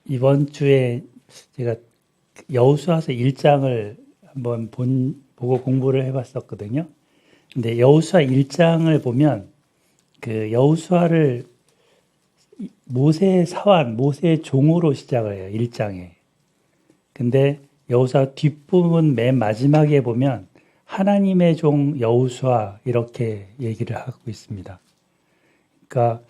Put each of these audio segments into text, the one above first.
이번 주에 제가 여호수아서 1장을 한번 보고 공부를 해봤었거든요. 근데 여호수아 1장을 보면 그 여호수아를 모세의 사환, 모세의 종으로 시작을 해요. 1장에. 근데 여호수아 뒷부분 맨 마지막에 보면 하나님의 종 여호수아 이렇게 얘기를 하고 있습니다. 그러니까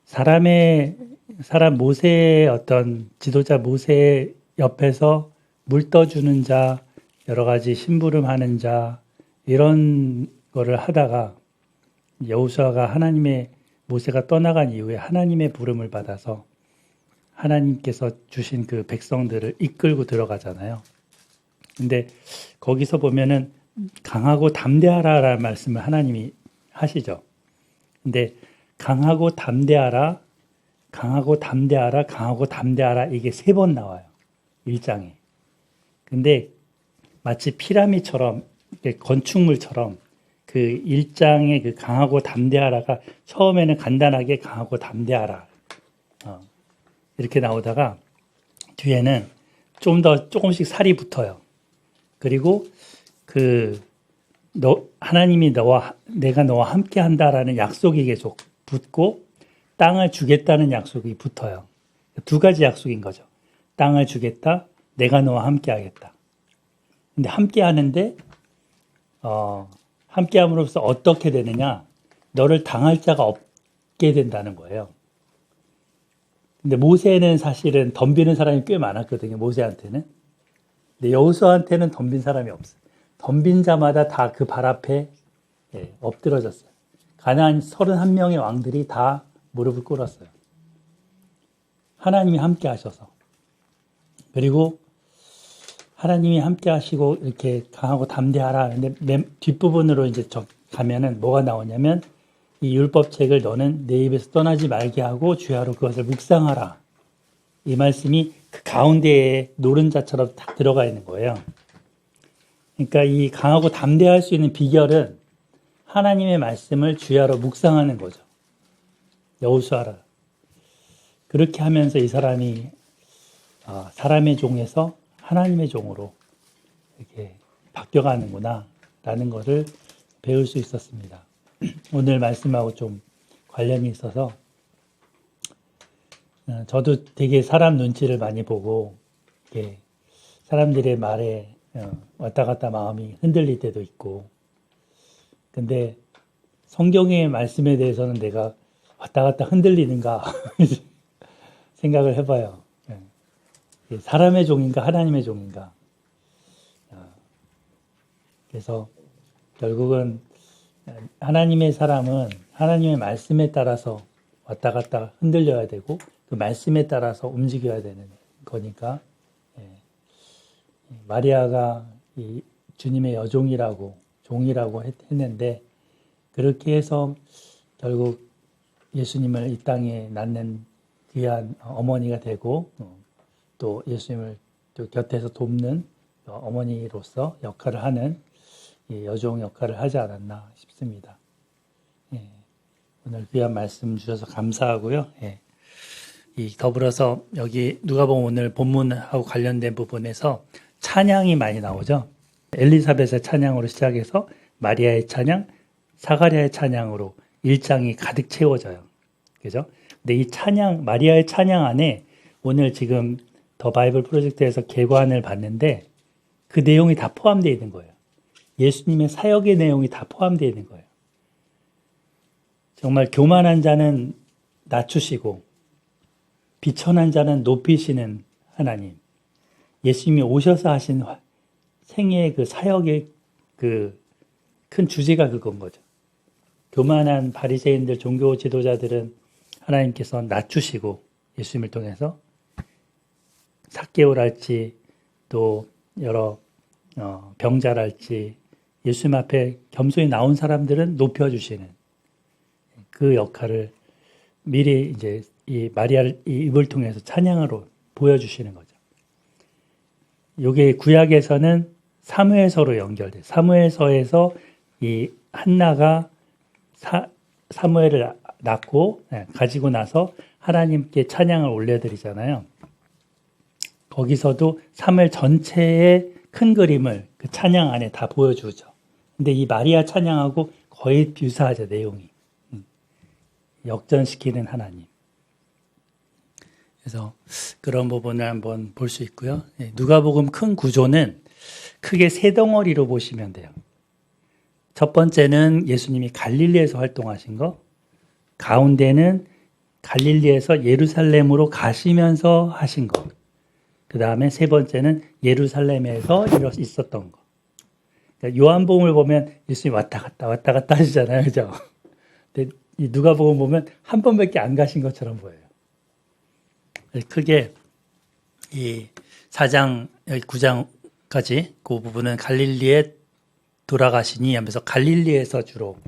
사람 모세의 어떤 지도자 모세 옆에서 물 떠주는 자, 여러 가지 심부름하는 자 이런 거를 하다가 여호수아가 모세가 떠나간 이후에 하나님의 부름을 받아서 하나님께서 주신 그 백성들을 이끌고 들어가잖아요. 근데 거기서 보면은 강하고 담대하라라는 말씀을 하나님이 하시죠. 근데 강하고 담대하라, 강하고 담대하라, 강하고 담대하라 이게 3번 나와요. 1장에. 근데 마치 피라미처럼 건축물처럼 그 1장의 그 강하고 담대하라가 처음에는 간단하게 강하고 담대하라 이렇게 나오다가 뒤에는 좀 더 조금씩 살이 붙어요. 그리고 하나님이 내가 너와 함께 한다라는 약속이 계속 붙고 땅을 주겠다는 약속이 붙어요. 2가지 약속인 거죠. 땅을 주겠다, 내가 너와 함께 하겠다. 근데 함께 하는데 함께 함으로써 어떻게 되느냐? 너를 당할 자가 없게 된다는 거예요. 근데 모세는 사실은 덤비는 사람이 꽤 많았거든요. 모세한테는. 근데 여호수아한테는 덤빈 사람이 없어요. 덤빈 자마다 다 그 발 앞에 엎드러졌어요. 가나안 31명의 왕들이 다 무릎을 꿇었어요. 하나님이 함께 하셔서. 그리고 하나님이 함께 하시고 이렇게 강하고 담대하라. 근데 뒷부분으로 이제 가면은 뭐가 나오냐면 이 율법책을 너는 내 입에서 떠나지 말게 하고 주야로 그것을 묵상하라. 이 말씀이 그 가운데에 노른자처럼 딱 들어가 있는 거예요. 그러니까 이 강하고 담대할 수 있는 비결은 하나님의 말씀을 주야로 묵상하는 거죠. 여호수아라. 그렇게 하면서 이 사람이 사람의 종에서 하나님의 종으로 이렇게 바뀌어가는구나 라는 것을 배울 수 있었습니다. 오늘 말씀하고 좀 관련이 있어서 저도 되게 사람 눈치를 많이 보고 사람들의 말에 왔다 갔다 마음이 흔들릴 때도 있고, 근데 성경의 말씀에 대해서는 내가 왔다 갔다 흔들리는가 생각을 해봐요. 사람의 종인가 하나님의 종인가. 그래서 결국은 하나님의 사람은 하나님의 말씀에 따라서 왔다 갔다 흔들려야 되고 그 말씀에 따라서 움직여야 되는 거니까 마리아가 이 주님의 여종이라고 종이라고 했는데 그렇게 해서 결국 예수님을 이 땅에 낳는 귀한 어머니가 되고 또 예수님을 또 곁에서 돕는 어머니로서 역할을 하는 여종 역할을 하지 않았나 싶습니다. 오늘 귀한 말씀 주셔서 감사하고요. 더불어서 여기 누가복음 오늘 본문하고 관련된 부분에서 찬양이 많이 나오죠. 엘리사벳의 찬양으로 시작해서 마리아의 찬양, 사가랴의 찬양으로 1장이 가득 채워져요. 그죠? 근데 이 찬양, 마리아의 찬양 안에 오늘 지금 더 바이블 프로젝트에서 개관을 봤는데 그 내용이 다 포함되어 있는 거예요. 예수님의 사역의 내용이 다 포함되어 있는 거예요. 정말 교만한 자는 낮추시고 비천한 자는 높이시는 하나님. 예수님이 오셔서 하신 생애의 그 사역의 그 큰 주제가 그건 거죠. 교만한 바리새인들, 종교 지도자들은 하나님께서 낮추시고 예수님을 통해서 삭개오랄지 또 여러 병자랄지 예수님 앞에 겸손히 나온 사람들은 높여주시는 그 역할을 미리 이제 이 마리아를 이 입을 통해서 찬양으로 보여주시는 거죠. 이게 구약에서는 사무엘서로 연결돼요. 사무엘서에서 이 한나가 사무엘을 낳고 가지고 나서 하나님께 찬양을 올려드리잖아요. 거기서도 사무엘 전체의 큰 그림을 그 찬양 안에 다 보여주죠. 근데 이 마리아 찬양하고 거의 유사하죠, 내용이. 역전시키는 하나님. 그래서 그런 부분을 한번 볼 수 있고요. 누가복음 큰 구조는 크게 세 덩어리로 보시면 돼요. 첫 번째는 예수님이 갈릴리에서 활동하신 거, 가운데는 갈릴리에서 예루살렘으로 가시면서 하신 거, 그 다음에 세 번째는 예루살렘에서 있었던 거. 그러니까 요한복음을 보면 예수님이 왔다 갔다 하시잖아요. 그죠? 근데 이 누가복음 보면 한 번밖에 안 가신 것처럼 보여요. 크게 이 4장, 9장까지 그 부분은 갈릴리에 돌아가시니 하면서 갈릴리에서 주로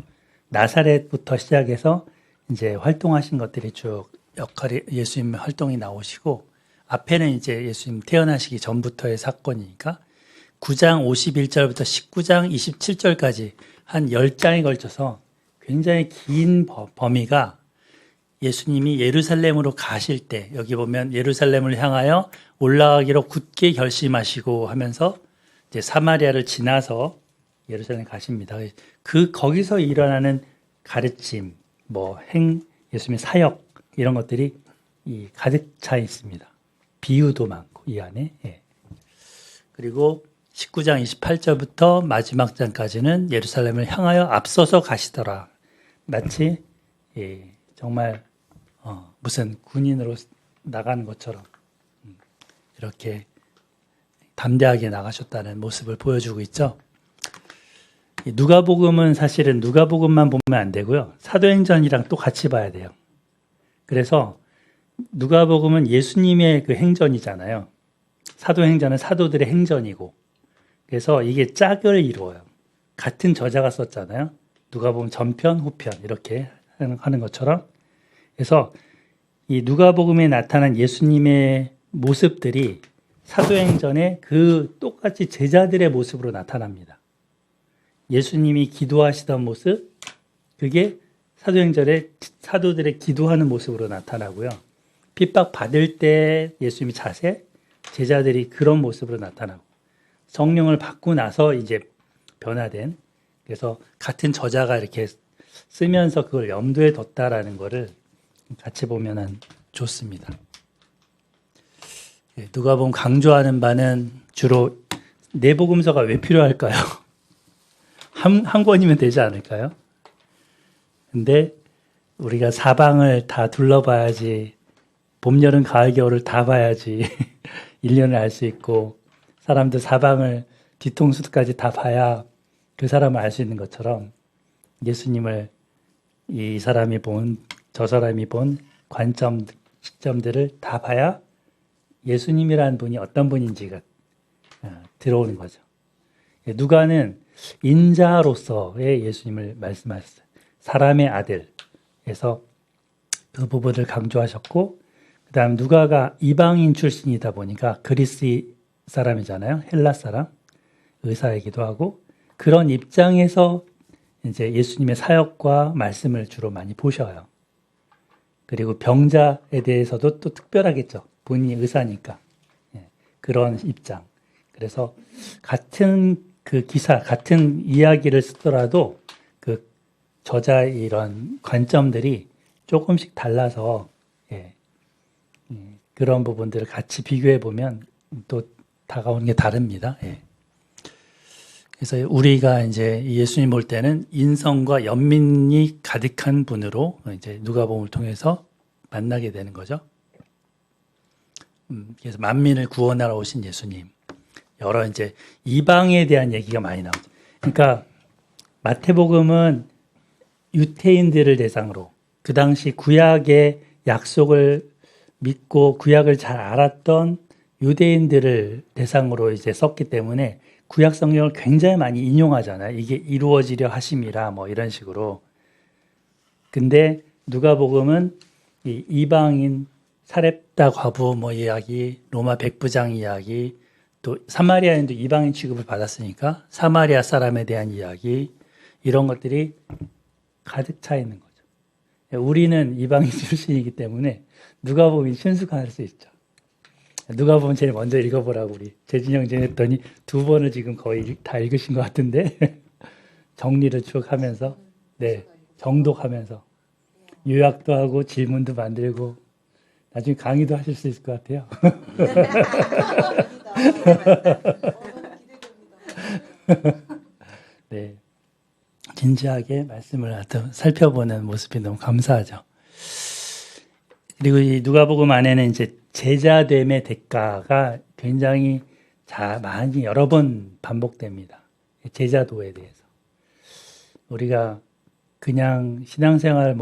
나사렛부터 시작해서 이제 활동하신 것들이 쭉 역할이 예수님 활동이 나오시고 앞에는 이제 예수님 태어나시기 전부터의 사건이니까 9장 51절부터 19장 27절까지 한 10장에 걸쳐서 굉장히 긴 범위가 예수님이 예루살렘으로 가실 때 여기 보면 예루살렘을 향하여 올라가기로 굳게 결심하시고 하면서 이제 사마리아를 지나서 예루살렘 가십니다. 거기서 일어나는 가르침, 예수님의 사역 이런 것들이 가득 차 있습니다. 비유도 많고 이 안에. 그리고 19장 28절부터 마지막 장까지는 예루살렘을 향하여 앞서서 가시더라. 마치 정말 무슨 군인으로 나가는 것처럼 이렇게 담대하게 나가셨다는 모습을 보여주고 있죠. 누가복음은 사실은 누가복음만 보면 안 되고요. 사도행전이랑 또 같이 봐야 돼요. 그래서 누가복음은 예수님의 그 행전이잖아요. 사도행전은 사도들의 행전이고 그래서 이게 짝을 이루어요. 같은 저자가 썼잖아요. 누가복음 전편, 후편 이렇게 하는 것처럼 그래서 이 누가복음에 나타난 예수님의 모습들이 사도행전에 그 똑같이 제자들의 모습으로 나타납니다. 예수님이 기도하시던 모습, 그게 사도행전에 사도들의 기도하는 모습으로 나타나고요. 핍박 받을 때 예수님의 자세, 제자들이 그런 모습으로 나타나고 성령을 받고 나서 이제 변화된 그래서 같은 저자가 이렇게 쓰면서 그걸 염두에 뒀다라는 거를 같이 보면은 좋습니다. 누가복음 강조하는 바는 주로 내복음서가 왜 필요할까요? 한 권이면 되지 않을까요? 근데 우리가 사방을 다 둘러봐야지 봄, 여름, 가을, 겨울을 다 봐야지 1년을 알 수 있고 사람들 사방을 뒤통수까지 다 봐야 그 사람을 알 수 있는 것처럼 예수님을 이 사람이 본, 저 사람이 본 관점, 시점들을 다 봐야 예수님이라는 분이 어떤 분인지가 들어오는 거죠. 누가는 인자로서의 예수님을 말씀하셨어요. 사람의 아들에서 그 부분을 강조하셨고 그 다음 누가가 이방인 출신이다 보니까 그리스 사람이잖아요. 헬라 사람, 의사이기도 하고 그런 입장에서 이제 예수님의 사역과 말씀을 주로 많이 보셔요. 그리고 병자에 대해서도 또 특별하겠죠. 본인이 의사니까. 그런 입장. 그래서 같은 그 기사, 같은 이야기를 쓰더라도 그 저자의 이런 관점들이 조금씩 달라서 그런 부분들을 같이 비교해 보면 또 다가오는 게 다릅니다. 그래서 우리가 이제 예수님 볼 때는 인성과 연민이 가득한 분으로 이제 누가복음을 통해서 만나게 되는 거죠. 그래서 만민을 구원하러 오신 예수님. 여러 이제 이방에 대한 얘기가 많이 나오죠. 그러니까 마태복음은 유태인들을 대상으로 그 당시 구약의 약속을 믿고 구약을 잘 알았던 유대인들을 대상으로 이제 썼기 때문에 구약 성경을 굉장히 많이 인용하잖아요. 이게 이루어지려 하심이라 뭐 이런 식으로. 근데 누가복음은 이 이방인 사렙다 과부 뭐 이야기, 로마 백부장 이야기, 또 사마리아인도 이방인 취급을 받았으니까 사마리아 사람에 대한 이야기 이런 것들이 가득 차 있는 거죠. 우리는 이방인 출신이기 때문에 누가복음이 친숙할 수 있죠. 누가복음 제일 먼저 읽어보라고 우리 재진영 전했더니 2번을 지금 거의 다 읽으신 것 같은데 정리를 쭉 하면서 네 정독하면서 요약도 하고 질문도 만들고 나중에 강의도 하실 수 있을 것 같아요. 네, 진지하게 말씀을 살펴보는 모습이 너무 감사하죠. 그리고 이 누가복음 안에는 이제 제자됨의 대가가 굉장히 많이 여러 번 반복됩니다. 제자도에 대해서 우리가 그냥 신앙생활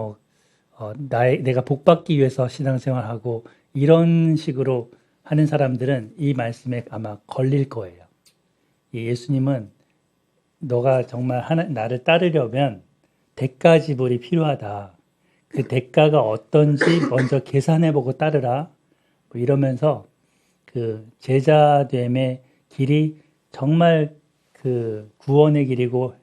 내가 복받기 위해서 신앙생활하고 이런 식으로 하는 사람들은 이 말씀에 아마 걸릴 거예요. 예수님은 너가 정말 나를 따르려면 대가 지불이 필요하다. 그 대가가 어떤지 먼저 계산해보고 따르라. 이러면서 그 제자됨의 길이 정말 그 구원의 길이고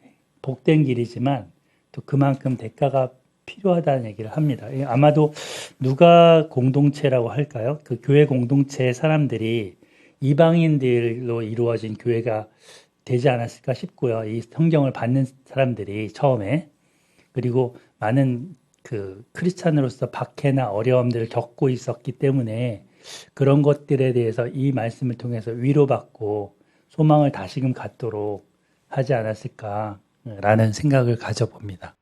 복된 길이지만 또 그만큼 대가가 필요하다는 얘기를 합니다. 아마도 누가 공동체라고 할까요? 그 교회 공동체의 사람들이 이방인들로 이루어진 교회가 되지 않았을까 싶고요. 이 성경을 받는 사람들이 처음에 그리고 많은 그 크리스찬으로서 박해나 어려움들을 겪고 있었기 때문에 그런 것들에 대해서 이 말씀을 통해서 위로받고 소망을 다시금 갖도록 하지 않았을까라는 생각을 가져봅니다.